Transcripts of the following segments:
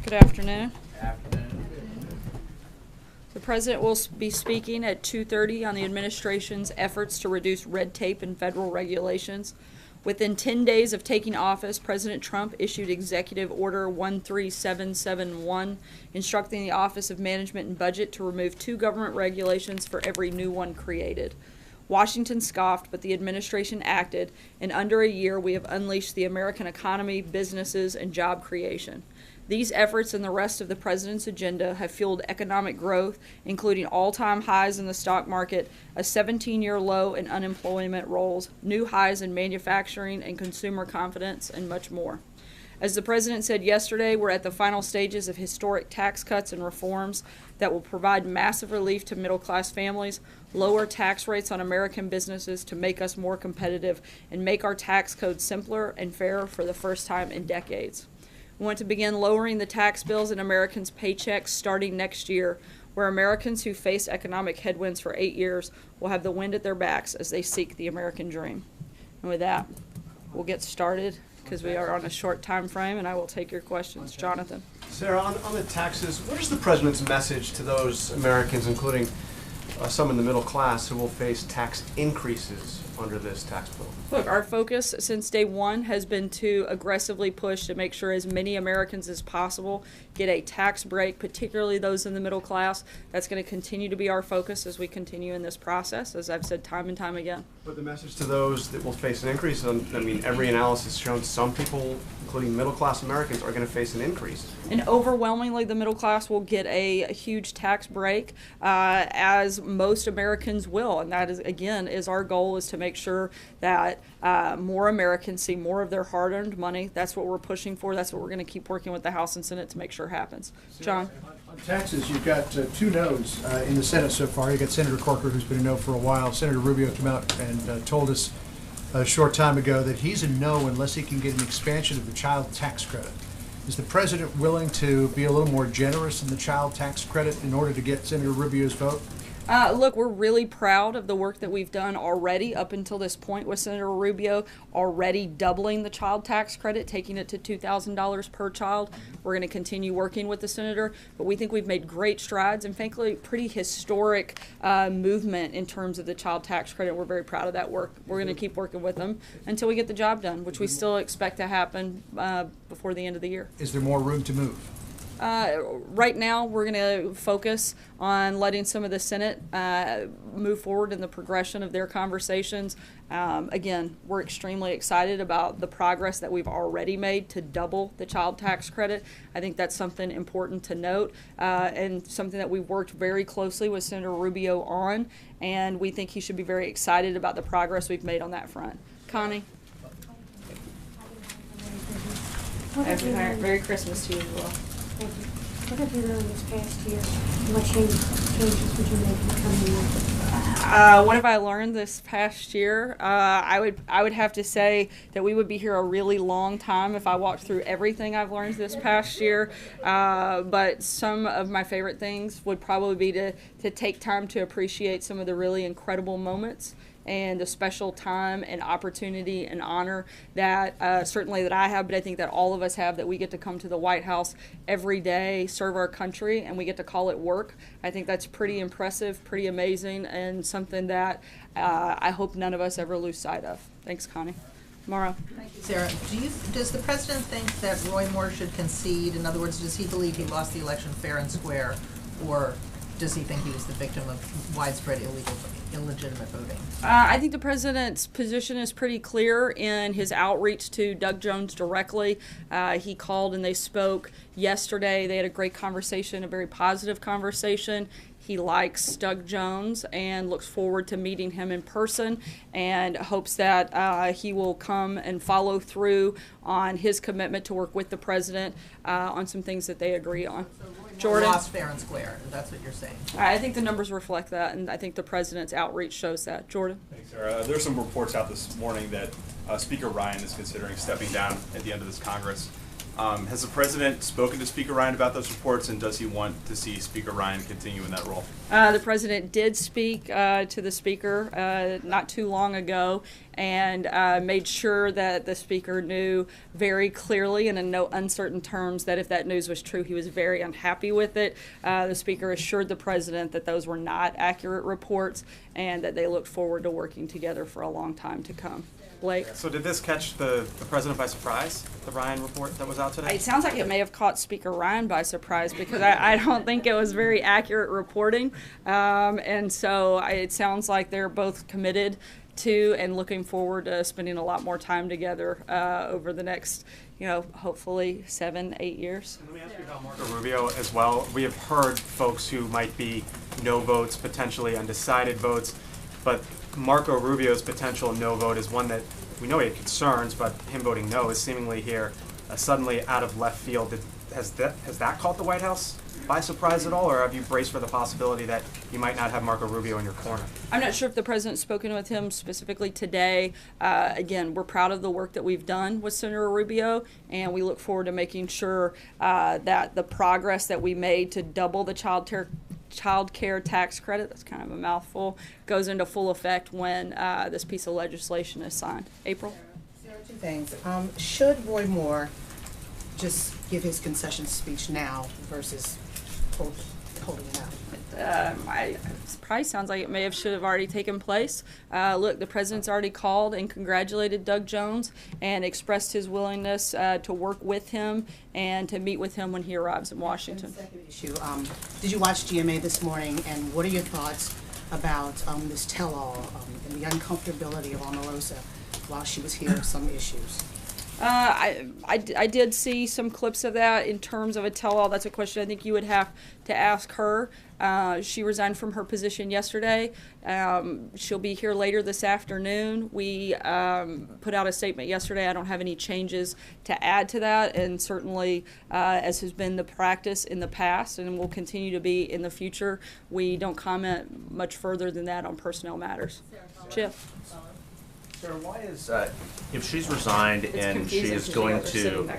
Good afternoon. The President will be speaking at 2:30 on the administration's efforts to reduce red tape and federal regulations. Within 10 days of taking office, President Trump issued Executive Order 13771, instructing the Office of Management and Budget to remove 2 government regulations for every new one created. Washington scoffed, but the administration acted. In under a year, we have unleashed the American economy, businesses, and job creation. These efforts and the rest of the president's agenda have fueled economic growth, including all-time highs in the stock market, a 17-year low in unemployment rolls, new highs in manufacturing and consumer confidence, and much more. As the president said yesterday, we're at the final stages of historic tax cuts and reforms that will provide massive relief to middle-class families, lower tax rates on American businesses to make us more competitive, and make our tax code simpler and fairer for the first time in decades. We want to begin lowering the tax bills in Americans' paychecks starting next year, where Americans who faced economic headwinds for 8 years will have the wind at their backs as they seek the American dream. And with that, we'll get started because we are on a short time frame, and I will take your questions. Jonathan. Sarah, on the taxes, what is the president's message to those Americans, including some in the middle class, who will face tax increases under this tax bill? Look, our focus since day one has been to aggressively push to make sure as many Americans as possible get a tax break, particularly those in the middle class. That's going to continue to be our focus as we continue in this process, as I've said time and time again. But the message to those that will face an increase, every analysis has shown some people, including middle-class Americans, are going to face an increase. And overwhelmingly, the middle class will get a huge tax break, as most Americans will. And that is, again, is our goal, is to make sure that more Americans see more of their hard-earned money. That's what we're pushing for. That's what we're going to keep working with the House and Senate to make sure happens. John? On taxes, you've got 2 no's in the Senate so far. You've got Senator Corker, who's been a no for a while. Senator Rubio came out and told us a short time ago that he's a no unless he can get an expansion of the child tax credit. Is the president willing to be a little more generous in the child tax credit in order to get Senator Rubio's vote? Look, we're really proud of the work that we've done already up until this point with Senator Rubio, already doubling the child tax credit, taking it to $2,000 per child. We're going to continue working with the senator, but we think we've made great strides and, frankly, pretty historic movement in terms of the child tax credit. We're very proud of that work. We're going to keep working with them until we get the job done, which we still expect to happen before the end of the year. Is there more room to move? Right now, we're going to focus on letting some of the Senate move forward in the progression of their conversations. Again, we're extremely excited about the progress that we've already made to double the child tax credit. I think that's something important to note, and something that we've worked very closely with Senator Rubio on, and we think he should be very excited about the progress we've made on that front. Connie? Merry Christmas to you as well. Thank you. What have you learned this past year? What changes would you make in the coming year? What have I learned this past year? I would have to say that we would be here a really long time if I walked through everything I've learned this past year. But some of my favorite things would probably be to take time to appreciate some of the really incredible moments and the special time and opportunity and honor that certainly that I have, but I think that all of us have, that we get to come to the White House every day, serve our country, and we get to call it work. I think that's pretty impressive, pretty amazing, and something that I hope none of us ever lose sight of. Thanks, Connie. Mara. Thank you, Sarah. Does the president think that Roy Moore should concede? In other words, does he believe he lost the election fair and square, or does he think he was the victim of widespread illegitimate voting? I think the president's position is pretty clear in his outreach to Doug Jones directly. He called and they spoke yesterday. They had a great conversation, a very positive conversation. He likes Doug Jones and looks forward to meeting him in person, and hopes that he will come and follow through on his commitment to work with the president on some things that they agree on. So Roy Moore Jordan? lost fair and square. That's what you're saying. I think the numbers reflect that, and I think the president's outreach shows that. Jordan? Thanks, Sarah. There's some reports out this morning that Speaker Ryan is considering stepping down at the end of this Congress. Has the president spoken to Speaker Ryan about those reports, and does he want to see Speaker Ryan continue in that role? The president did speak to the speaker not too long ago and made sure that the speaker knew very clearly and in no uncertain terms that if that news was true, he was very unhappy with it. The speaker assured the president that those were not accurate reports and that they looked forward to working together for a long time to come. Blake? So did this catch the president by surprise, the Ryan report that was out today? It sounds like it may have caught Speaker Ryan by surprise because I don't think it was very accurate reporting. And so it sounds like they're both committed to and looking forward to spending a lot more time together over the next, hopefully 7-8 years. Let me ask you about Marco Rubio as well. We have heard folks who might be no votes, potentially undecided votes, but Marco Rubio's potential no vote is one that we know he had concerns, but him voting no is seemingly here suddenly out of left field. Has that caught the White House by surprise at all, or have you braced for the possibility that you might not have Marco Rubio in your corner? I'm not sure if the president's spoken with him specifically today. Again, we're proud of the work that we've done with Senator Rubio, and we look forward to making sure that the progress that we made to double the child care tax credit, that's kind of a mouthful, goes into full effect when this piece of legislation is signed. April? Sarah, two things. Should Roy Moore just give his concession speech now versus holding it out? It probably sounds like it should have already taken place. Look, the president's already called and congratulated Doug Jones and expressed his willingness to work with him and to meet with him when he arrives in Washington. And the second issue, did you watch GMA this morning, and what are your thoughts about this tell-all and the uncomfortability of Omarosa while she was here, some issues? I did see some clips of that in terms of a tell-all. That's a question I think you would have to ask her. She resigned from her position yesterday. She'll be here later this afternoon. We put out a statement yesterday. I don't have any changes to add to that, and certainly, as has been the practice in the past and will continue to be in the future, we don't comment much further than that on personnel matters. Chip? Sarah, why is, if she's resigned and she is going to, to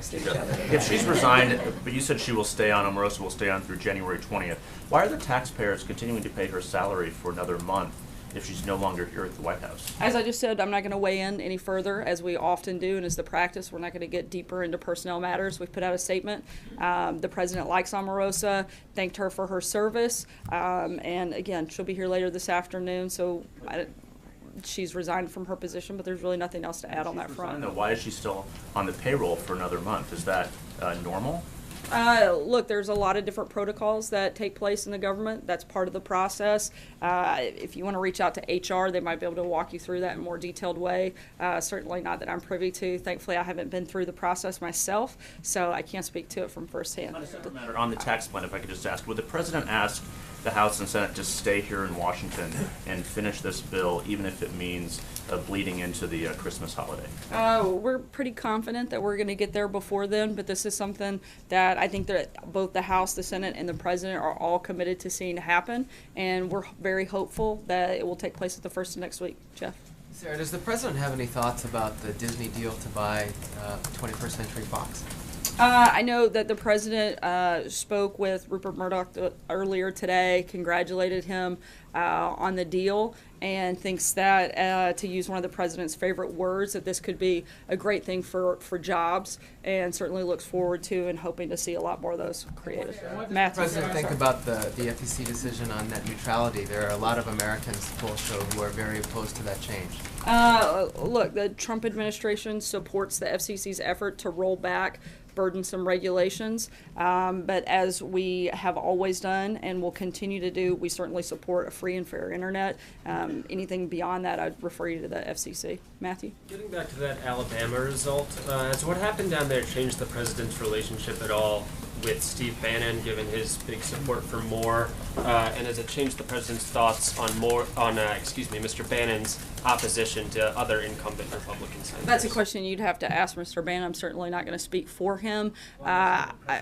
if she's resigned, but you said she will stay on, Omarosa will stay on through January 20th, why are the taxpayers continuing to pay her salary for another month if she's no longer here at the White House? As I just said, I'm not going to weigh in any further, as we often do, and as the practice. We're not going to get deeper into personnel matters. We've put out a statement. The president likes Omarosa, thanked her for her service, and again, she'll be here later this afternoon, so she's resigned from her position, but there's really nothing else to add on that front. Though, why is she still on the payroll for another month? Is that normal? Look, there's a lot of different protocols that take place in the government. That's part of the process. If you want to reach out to HR, they might be able to walk you through that in a more detailed way. Certainly not that I'm privy to. Thankfully, I haven't been through the process myself, so I can't speak to it from firsthand. On a separate matter, on the tax plan, if I could just ask, would the president ask the House and Senate to stay here in Washington and finish this bill, even if it means bleeding into the Christmas holiday? We're pretty confident that we're going to get there before then, but this is something that I think that both the House, the Senate, and the President are all committed to seeing happen, and we're very hopeful that it will take place at the first of next week. Jeff? Sarah, does the President have any thoughts about the Disney deal to buy 21st Century Fox? I know that the president spoke with Rupert Murdoch earlier today, congratulated him on the deal, and thinks that, to use one of the president's favorite words, that this could be a great thing for jobs, and certainly looks forward to and hoping to see a lot more of those created. What does the Matthew? President think about the FTC decision on net neutrality? There are a lot of Americans, polls show, who are very opposed to that change. Look, the Trump administration supports the FCC's effort to roll back burdensome regulations, but as we have always done and will continue to do, we certainly support a free and fair internet. Anything beyond that, I'd refer you to the FCC. Matthew? Getting back to that Alabama result, has what happened down there changed the president's relationship at all with Steve Bannon, given his big support for Moore? And has it changed the president's thoughts on Mr. Bannon's opposition to other incumbent Republican senators? That's a question you'd have to ask Mr. Bannon. I'm certainly not going to speak for him.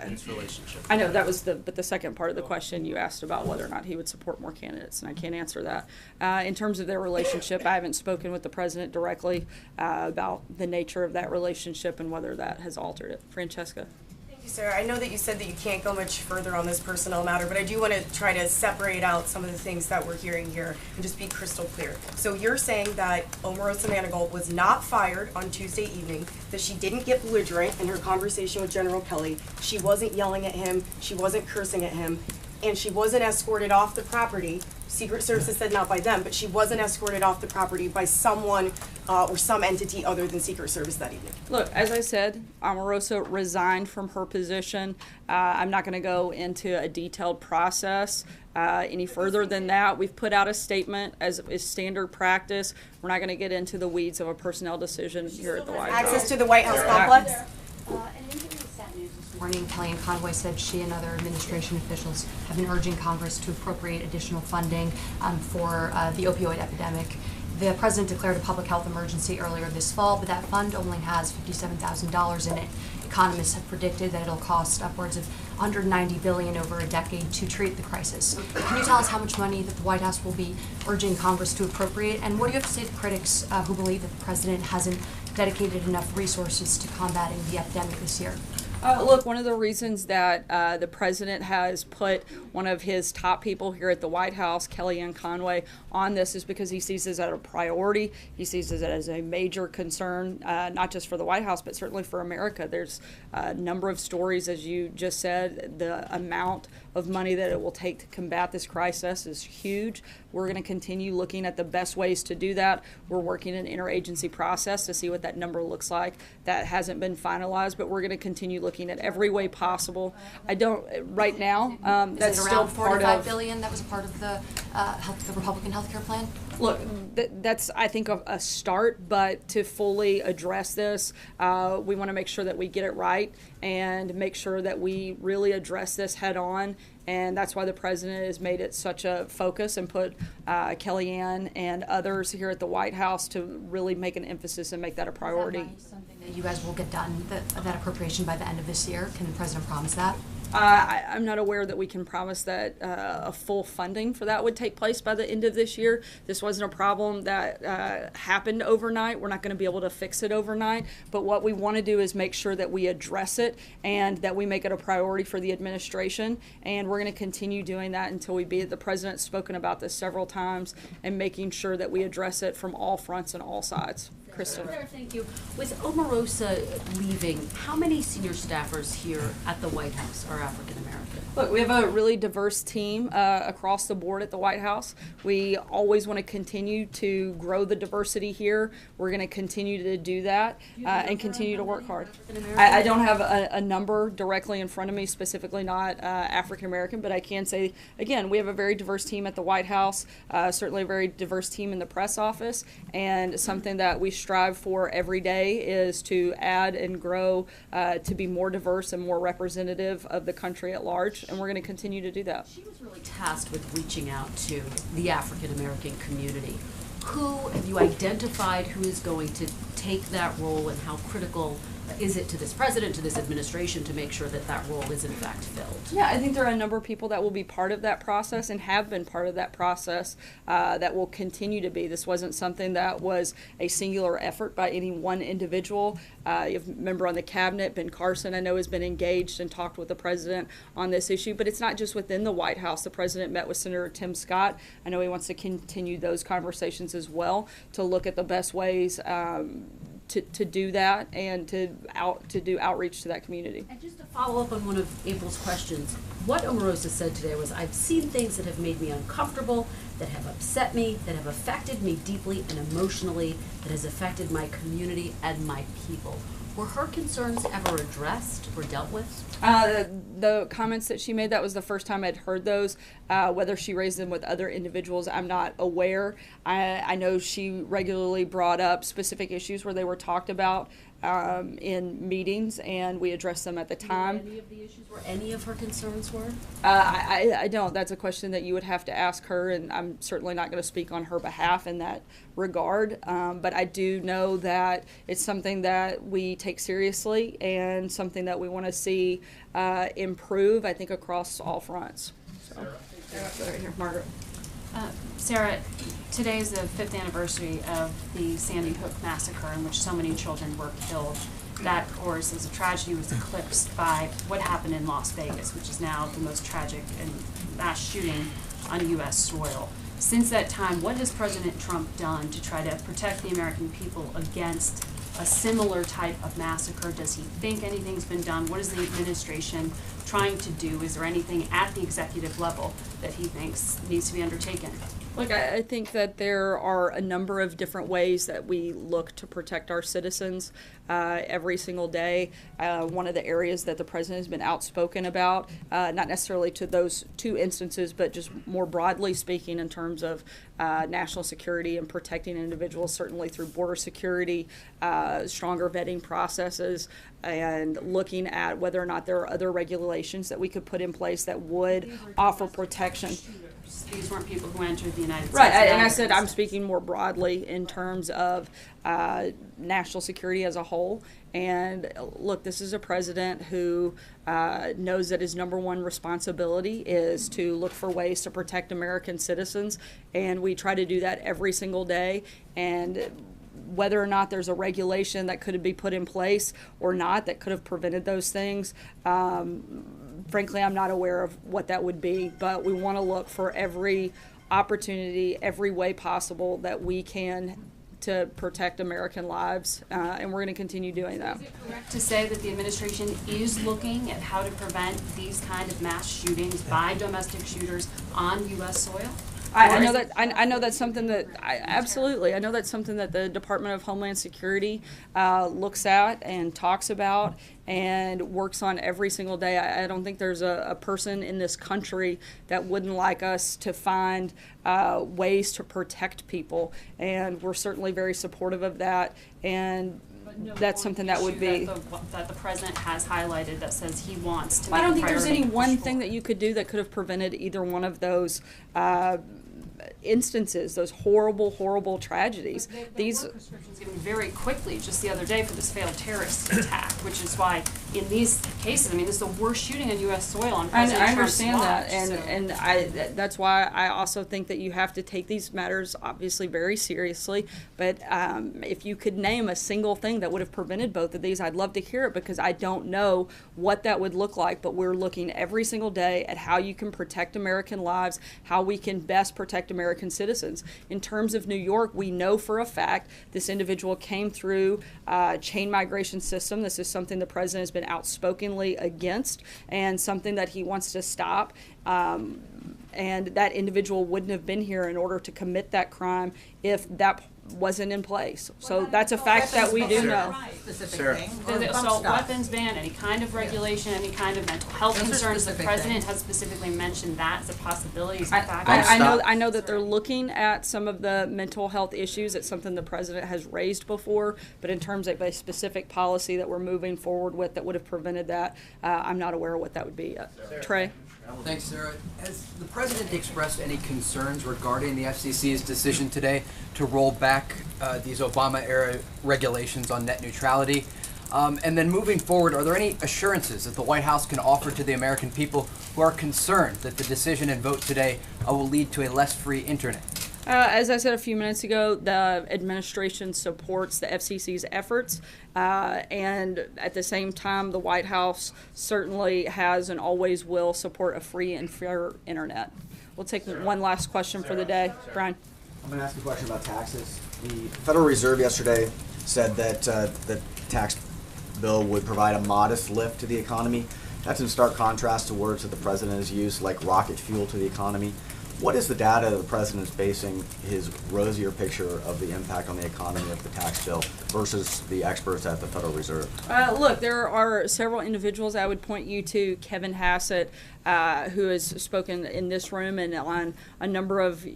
His relationship. I know that was the second part of the question you asked about whether or not he would support more candidates, and I can't answer that. In terms of their relationship, I haven't spoken with the president directly about the nature of that relationship and whether that has altered it. Francesca. Thank you, sir. I know that you said that you can't go much further on this personnel matter, but I do want to try to separate out some of the things that we're hearing here and just be crystal clear. So you're saying that Omarosa Manigault was not fired on Tuesday evening, that she didn't get belligerent in her conversation with General Kelly, she wasn't yelling at him, she wasn't cursing at him, and she wasn't escorted off the property. Secret Service said not by them, but she wasn't escorted off the property by someone or some entity other than Secret Service that evening. Look, as I said, Omarosa resigned from her position. I'm not going to go into a detailed process any further than that. We've put out a statement as is standard practice. We're not going to get into the weeds of a personnel decision here at the White House. Access to the White House complex? An interview with Sat News this morning, Kellyanne Conway said she and other administration officials have been urging Congress to appropriate additional funding for the opioid epidemic. The president declared a public health emergency earlier this fall, but that fund only has $57,000 in it. Economists have predicted that it'll cost upwards of $190 billion over a decade to treat the crisis. Can you tell us how much money that the White House will be urging Congress to appropriate? And what do you have to say to critics who believe that the president hasn't dedicated enough resources to combating the epidemic this year? Look, one of the reasons that the president has put one of his top people here at the White House, Kellyanne Conway, on this is because he sees this as a priority. He sees it as a major concern, not just for the White House, but certainly for America. There's a number of stories, as you just said. The amount of money that it will take to combat this crisis is huge. We're going to continue looking at the best ways to do that. We're working an interagency process to see what that number looks like. That hasn't been finalized, but we're going to continue looking at every way possible. I don't right now. That's Is it still around part $45 of billion that was a part of the Republican health care plan? Look, that's, I think, a start, but to fully address this, we want to make sure that we get it right and make sure that we really address this head on. And that's why the president has made it such a focus and put Kellyanne and others here at the White House to really make an emphasis and make that a priority. Is that something that you guys will get done, that appropriation by the end of this year? Can the president promise that? I'm not aware that we can promise that a full funding for that would take place by the end of this year. This wasn't a problem that happened overnight. We're not going to be able to fix it overnight. But what we want to do is make sure that we address it and that we make it a priority for the administration. And we're going to continue doing that until we beat it. The president's spoken about this several times and making sure that we address it from all fronts and all sides. Kristen. Thank you. With Omarosa leaving, how many senior staffers here at the White House are African American? Look, we have a really diverse team across the board at the White House. We always want to continue to grow the diversity here. We're going to continue to do that and continue to work hard. I don't have a number directly in front of me, specifically not African American, but I can say, again, we have a very diverse team at the White House, certainly a very diverse team in the press office, and something that we strive for every day is to add and grow to be more diverse and more representative of the country at large, and we're going to continue to do that. She was really tasked with reaching out to the African American community. Who have you identified who is going to take that role, and how critical is it to this president, to this administration, to make sure that that role is in fact filled? Yeah, I think there are a number of people that will be part of that process and have been part of that process that will continue to be. This wasn't something that was a singular effort by any one individual. You have a member on the cabinet, Ben Carson, I know has been engaged and talked with the president on this issue, but it's not just within the White House. The president met with Senator Tim Scott. I know he wants to continue those conversations as well to look at the best ways to do that and to do outreach to that community. And just to follow up on one of April's questions, what Omarosa said today was, I've seen things that have made me uncomfortable, that have upset me, that have affected me deeply and emotionally, that has affected my community and my people. Were her concerns ever addressed or dealt with? The comments that she made, that was the first time I'd heard those. Whether she raised them with other individuals, I'm not aware. I know she regularly brought up specific issues where they were talked about in meetings, and we address them at the time. Any of the issues were, any of her concerns were? I don't. That's a question that you would have to ask her, and I'm certainly not going to speak on her behalf in that regard. But I do know that it's something that we take seriously and something that we want to see improve, I think, across all fronts. So, right here, Margaret. Sarah, today is the 5th anniversary of the Sandy Hook massacre in which so many children were killed. That, of course, as a tragedy, was eclipsed by what happened in Las Vegas, which is now the most tragic and mass shooting on U.S. soil. Since that time, what has President Trump done to try to protect the American people against a similar type of massacre? Does he think anything's been done? What is the administration trying to do? Is there anything at the executive level that he thinks needs to be undertaken? Look, I think that there are a number of different ways that we look to protect our citizens every single day. One of the areas that the president has been outspoken about, not necessarily to those two instances, but just more broadly speaking in terms of national security and protecting individuals, certainly through border security, stronger vetting processes, and looking at whether or not there are other regulations that we could put in place that would offer protection. These weren't people who entered the United States. Right, and I said I'm speaking more broadly in terms of national security as a whole. And look, this is a president who knows that his number one responsibility is to look for ways to protect American citizens, and we try to do that every single day. And whether or not there's a regulation that could be put in place or not that could have prevented those things, frankly, I'm not aware of what that would be, but we want to look for every opportunity, every way possible that we can to protect American lives, and we're going to continue doing that. Is it correct to say that the administration is looking at how to prevent these kind of mass shootings by domestic shooters on U.S. soil? I know that. I know that's something that absolutely. I know that's something that the Department of Homeland Security looks at and talks about and works on every single day. I don't think there's a person in this country that wouldn't like us to find ways to protect people, and we're certainly very supportive of that. And that's something that would be that the president has highlighted that says he wants to. I don't think there's any one thing that you could do that could have prevented either one of those instances, those horrible tragedies. These prescriptions given very quickly just the other day for this failed terrorist attack, which is why in these cases, I mean, this is the worst shooting on U.S. soil on President Trump's understand watch, that, and that's why I also think that you have to take these matters obviously very seriously. But if you could name a single thing that would have prevented both of these, I'd love to hear it, because I don't know what that would look like. But we're looking every single day at how you can protect American lives, how we can best protect American citizens. In terms of New York, we know for a fact this individual came through chain migration system. This is something the president has been outspokenly against and something that he wants to stop. And that individual wouldn't have been here in order to commit that crime if that wasn't in place. So that's a fact that we do know. The assault weapons ban, any kind of regulation, any kind of mental health concerns. The president has specifically mentioned that as a possibility. I know that they're looking at some of the mental health issues. It's something the president has raised before, but in terms of a specific policy that we're moving forward with that would have prevented that, I'm not aware of what that would be yet. Trey? Thanks, Sarah. Has the president expressed any concerns regarding the FCC's decision today to roll back these Obama-era regulations on net neutrality? And then moving forward, are there any assurances that the White House can offer to the American people who are concerned that the decision and vote today will lead to a less free internet? As I said a few minutes ago, the administration supports the FCC's efforts, and at the same time, the White House certainly has and always will support a free and fair internet. We'll take one last question for the day. Brian. I'm going to ask a question about taxes. The Federal Reserve yesterday said that the tax bill would provide a modest lift to the economy. That's in stark contrast to words that the president has used, like rocket fuel to the economy. What is the data the president's basing his rosier picture of the impact on the economy of the tax bill versus the experts at the Federal Reserve? Look, there are several individuals I would point you to. Kevin Hassett, who has spoken in this room and on a number of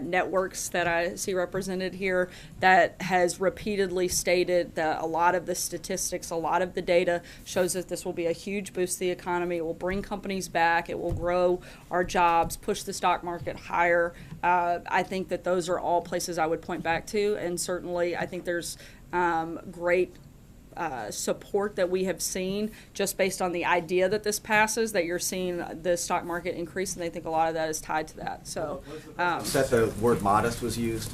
networks that I see represented here, that has repeatedly stated that a lot of the statistics, a lot of the data shows that this will be a huge boost to the economy. It will bring companies back. It will grow our jobs, push the stock market higher. I think that those are all places I would point back to, and certainly I think there's great support that we have seen just based on the idea that this passes, that you're seeing the stock market increase, and I think a lot of that is tied to that. So, Said the word modest was used.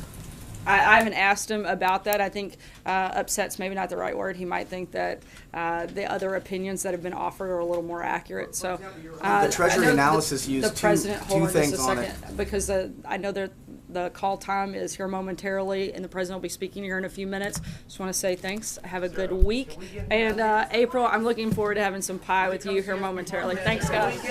I haven't asked him about that. I think upset's maybe not the right word. He might think that the other opinions that have been offered are a little more accurate. So The Treasury analysis used the president, two hold on things just a on second, it. because I know that the call time is here momentarily, and the president will be speaking here in a few minutes. Just want to say thanks. Have a good week. And April, I'm looking forward to having some pie with you here momentarily. Thanks, guys.